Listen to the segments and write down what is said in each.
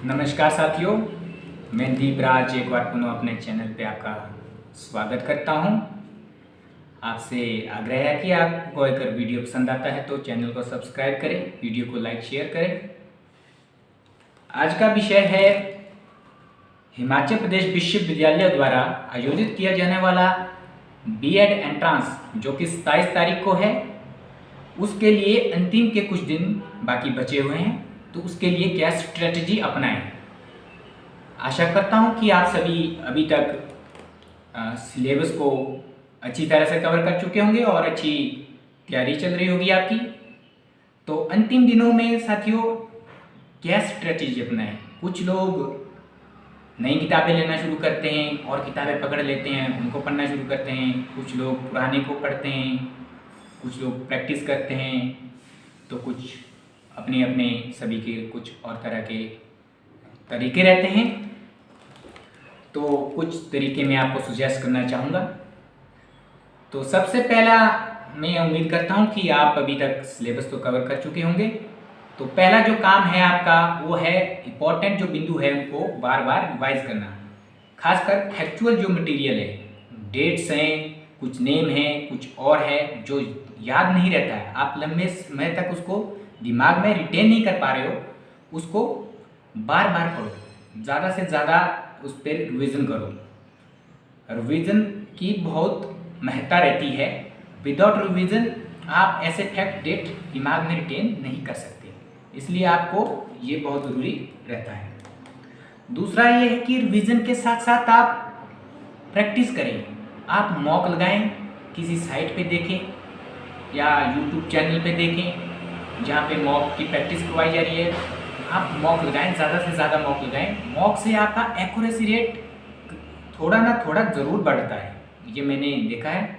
नमस्कार साथियों, मैं दीपराज एक बार पुनः अपने चैनल पे आपका स्वागत करता हूं। आपसे आग्रह है कि आपको अगर वीडियो पसंद आता है तो चैनल को सब्सक्राइब करें, वीडियो को लाइक शेयर करें। आज का विषय है हिमाचल प्रदेश विश्वविद्यालय द्वारा आयोजित किया जाने वाला बीएड एंट्रांस, जो कि 27 तारीख को है। उसके लिए अंतिम के कुछ दिन बाकी बचे हुए हैं, तो उसके लिए क्या स्ट्रेटजी अपनाएं। आशा करता हूं कि आप सभी अभी तक सिलेबस को अच्छी तरह से कवर कर चुके होंगे और अच्छी तैयारी चल रही होगी आपकी। तो अंतिम दिनों में साथियों क्या स्ट्रेटजी अपनाएं। कुछ लोग नई किताबें लेना शुरू करते हैं और किताबें पकड़ लेते हैं, उनको पढ़ना शुरू करते हैं। कुछ लोग पुराने को पढ़ते हैं, कुछ लोग प्रैक्टिस करते हैं, तो कुछ अपने अपने सभी के कुछ और तरह के तरीके रहते हैं। तो कुछ तरीके मैं आपको सुजेस्ट करना चाहूँगा। तो सबसे पहला, मैं उम्मीद करता हूँ कि आप अभी तक सिलेबस तो कवर कर चुके होंगे। तो पहला जो काम है आपका वो है इम्पोर्टेंट जो बिंदु है उनको बार बार रिवाइज करना। खासकर फैक्चुअल जो मटेरियल है, डेट्स हैं, कुछ नेम है, कुछ और है जो याद नहीं रहता है, आप लंबे समय तक उसको दिमाग में रिटेन नहीं कर पा रहे हो, उसको बार बार पढ़ो, ज़्यादा से ज़्यादा उस पर रिविज़न करो। रिविज़न की बहुत महत्ता रहती है। विदाउट रिविज़न आप ऐसे फैक्ट डेट दिमाग में रिटेन नहीं कर सकते, इसलिए आपको ये बहुत ज़रूरी रहता है। दूसरा ये है कि रिविज़न के साथ साथ आप प्रैक्टिस करें। आप मॉक लगाएं, किसी साइट पे देखें या यूट्यूब चैनल पे देखें जहाँ पे मॉक की प्रैक्टिस करवाई जा रही है। आप मॉक लगाएं, ज़्यादा से ज़्यादा मॉक लगाएं। मॉक से आपका एक्यूरेसी रेट थोड़ा ना थोड़ा ज़रूर बढ़ता है, ये मैंने देखा है।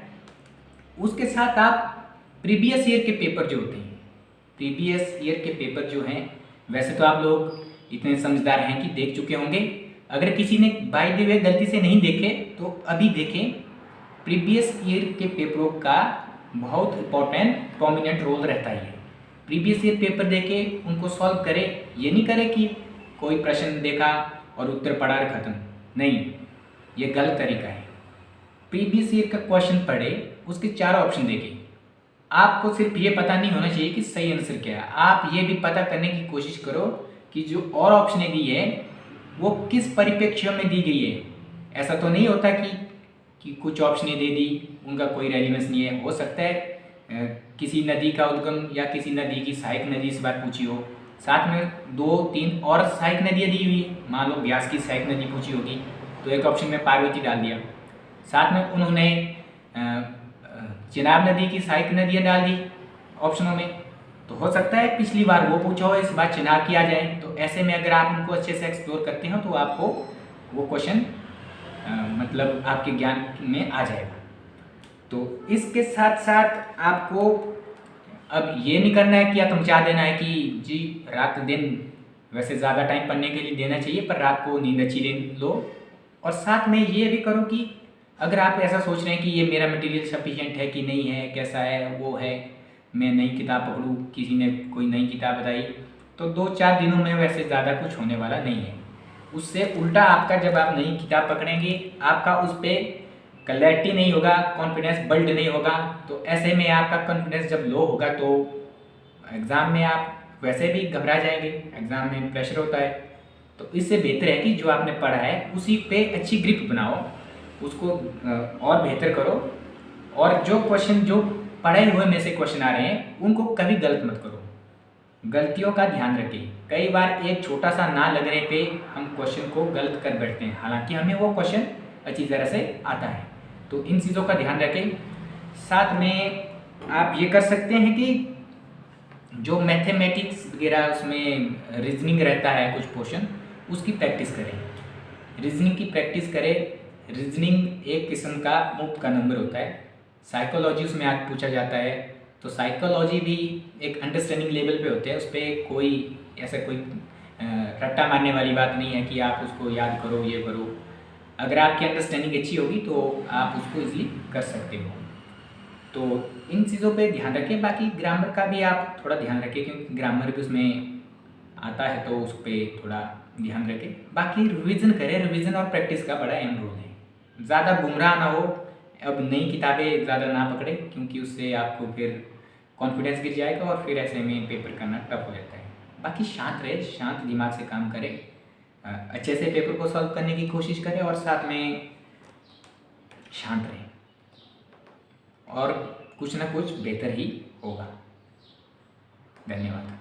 उसके साथ आप प्रीवियस ईयर के पेपर जो होते हैं, प्रीवियस ईयर के पेपर जो हैं, वैसे तो आप लोग इतने समझदार हैं कि देख चुके होंगे। अगर किसी ने बाय द वे गलती से नहीं देखे तो अभी देखें। प्रीवियस ईयर के पेपरों का बहुत इम्पोर्टेंट प्रोमिनेंट रोल रहता है। प्रीवियस ईयर पेपर देके उनको सॉल्व करें। ये नहीं करें कि कोई प्रश्न देखा और उत्तर पढ़ा और खत्म, नहीं, ये गलत तरीका है। प्रीवियस ईयर का क्वेश्चन पढ़े, उसके 4 ऑप्शन देखें। आपको सिर्फ ये पता नहीं होना चाहिए कि सही आंसर क्या है, आप ये भी पता करने की कोशिश करो कि जो और ऑप्शनें दी है वो किस परिप्रेक्ष्य में दी गई है। ऐसा तो नहीं होता कि कुछ ऑप्शनें दे दी, उनका कोई रेलिवेंस नहीं है। हो सकता है किसी नदी का उद्गम या किसी नदी की सहायक नदी इस बार पूछी हो, साथ में 2-3 और सहायक नदियाँ दी हुई है। मान लो ब्यास की सहायक नदी पूछी होगी तो एक ऑप्शन में पार्वती डाल दिया, साथ में उन्होंने चिनाब नदी की सहायक नदियाँ डाल दी ऑप्शनों में। तो हो सकता है पिछली बार वो पूछा हो, इस बार चिनाब की आ जाए। तो ऐसे में अगर आप उनको अच्छे से एक्सप्लोर करते हो तो आपको वो क्वेश्चन मतलब आपके ज्ञान में आ जाएगा। तो इसके साथ साथ आपको अब ये नहीं करना है कि या समझा देना है कि जी रात दिन वैसे ज़्यादा टाइम पढ़ने के लिए देना चाहिए, पर रात को नींद अच्छी ले लो। और साथ में ये भी करो कि अगर आप ऐसा सोच रहे हैं कि ये मेरा मटेरियल सफिशिएंट है कि नहीं है, कैसा है वो है, मैं नई किताब पकड़ूँ, किसी ने कोई नई किताब बताई, तो 2-4 दिनों में वैसे ज़्यादा कुछ होने वाला नहीं है। उससे उल्टा आपका जब आप नई किताब पकड़ेंगे, आपका उस पर क्लैरिटी नहीं होगा, कॉन्फिडेंस बिल्ड नहीं होगा। तो ऐसे में आपका कॉन्फिडेंस जब लो होगा तो एग्ज़ाम में आप वैसे भी घबरा जाएंगे, एग्ज़ाम में प्रेशर होता है। तो इससे बेहतर है कि जो आपने पढ़ा है उसी पे अच्छी ग्रिप बनाओ, उसको और बेहतर करो। और जो क्वेश्चन जो पढ़े हुए में से क्वेश्चन आ रहे हैं उनको कभी गलत मत करो, गलतियों का ध्यान रखें। कई बार एक छोटा सा ना लगने पे हम क्वेश्चन को गलत कर बैठते हैं, हालांकि हमें वो क्वेश्चन अच्छी तरह से आता है। तो इन चीज़ों का ध्यान रखें। साथ में आप ये कर सकते हैं कि जो मैथमेटिक्स वगैरह उसमें रीजनिंग रहता है कुछ पोर्शन, उसकी प्रैक्टिस करें, रीजनिंग की प्रैक्टिस करें। रीजनिंग एक किस्म का मुफ्त का नंबर होता है। साइकोलॉजी उसमें आज पूछा जाता है, तो साइकोलॉजी भी एक अंडरस्टैंडिंग लेवल पे होते हैं। उस पर कोई ऐसा कोई रट्टा मारने वाली बात नहीं है कि आप उसको याद करो, ये करो। अगर आपकी अंडरस्टैंडिंग अच्छी होगी तो आप उसको ईजिली कर सकते हो। तो इन चीज़ों पे ध्यान रखें। बाकी ग्रामर का भी आप थोड़ा ध्यान रखें, क्योंकि ग्रामर भी उसमें आता है तो उस पर थोड़ा ध्यान रखें। बाकी रिवीजन करें, रिवीजन और प्रैक्टिस का बड़ा अहम रोल है। ज़्यादा गुमराह ना हो, अब नई किताबें ज़्यादा ना पकड़े, क्योंकि उससे आपको फिर कॉन्फिडेंस गिर जाएगा और फिर ऐसे में पेपर करना टफ हो जाता है। बाकी शांत रहे, शांत दिमाग से काम करें, अच्छे से पेपर को सॉल्व करने की कोशिश करें और साथ में शांत रहें, और कुछ ना कुछ बेहतर ही होगा। धन्यवाद।